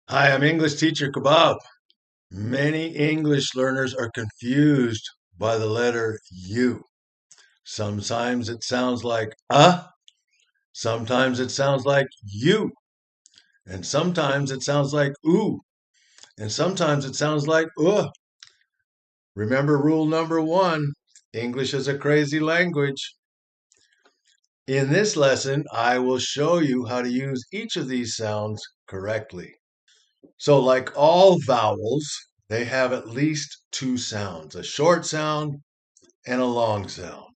Hi, I'm English teacher Kebab. Many English learners are confused by the letter U. Sometimes it sounds like sometimes it sounds like you, and sometimes it sounds like ooh, and sometimes it sounds like Remember rule number one, English is a crazy language. In this lesson, I will show you how to use each of these sounds correctly. So, like all vowels, they have at least two sounds, a short sound and a long sound.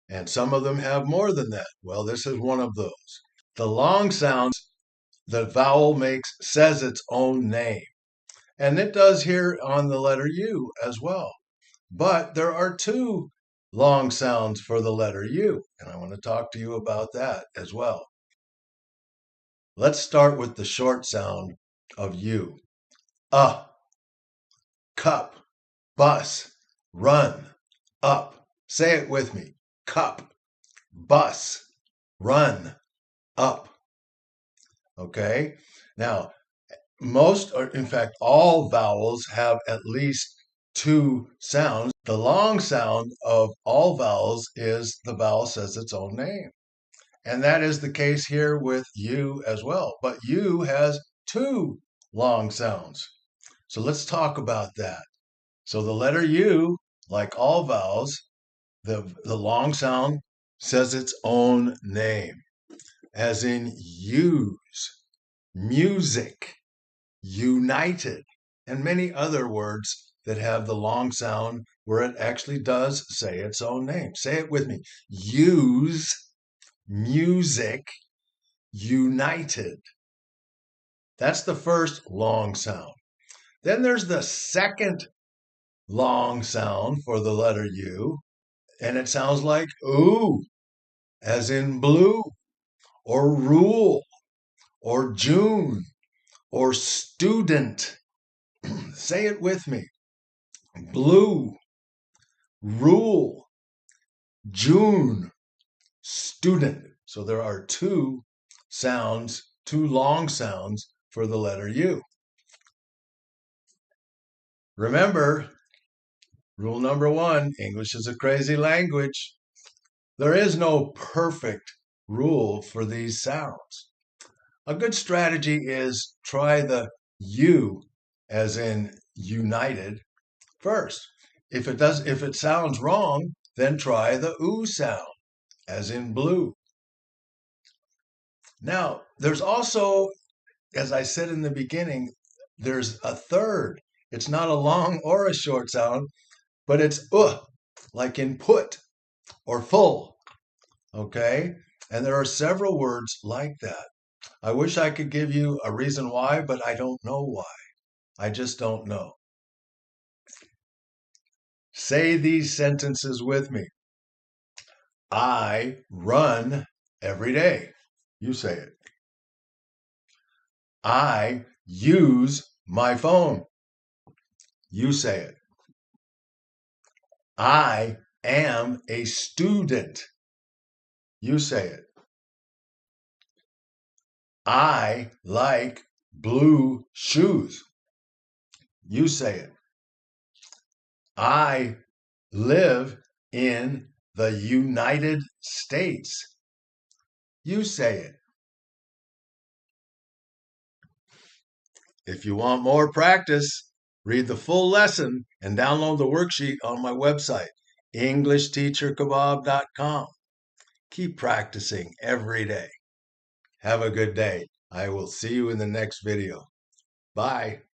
And some of them have more than that. Well, this is one of those. The long sounds, the vowel says its own name. And it does here on the letter U as well. But there are two long sounds for the letter U. And I want to talk to you about that as well. Let's start with the short sound of U. Cup, bus, run, up. Say it with me. Cup, bus, run, up. Okay? Now, most, or in fact, all vowels have at least two sounds. The long sound of all vowels is the vowel says its own name. And that is the case here with U as well. But U has two long sounds. So let's talk about that. So the letter U, like all vowels, the long sound says its own name, as in use, music, united, and many other words that have the long sound where it actually does say its own name. Say it with me. Use, music, united. That's the first long sound. Then there's the second long sound for the letter U, and it sounds like ooh, as in blue, or rule, or June, or student. Say it with me. Blue, rule, June, student. So there are two sounds, two long sounds for the letter U. Remember, rule number one, English is a crazy language. There is no perfect rule for these sounds. A good strategy is try the U as in united first. If it sounds wrong, then try the oo sound as in blue. Now, there's also, as I said in the beginning, there's a third. It's not a long or a short sound, but it's like in put or full. Okay? And there are several words like that. I wish I could give you a reason why, but I don't know why. I just don't know. Say these sentences with me. I run every day. You say it. I use my phone. You say it. I am a student. You say it. I like blue shoes. You say it. I live in the United States. You say it. If you want more practice, read the full lesson and download the worksheet on my website, EnglishTeacherKebab.com. Keep practicing every day. Have a good day. I will see you in the next video. Bye.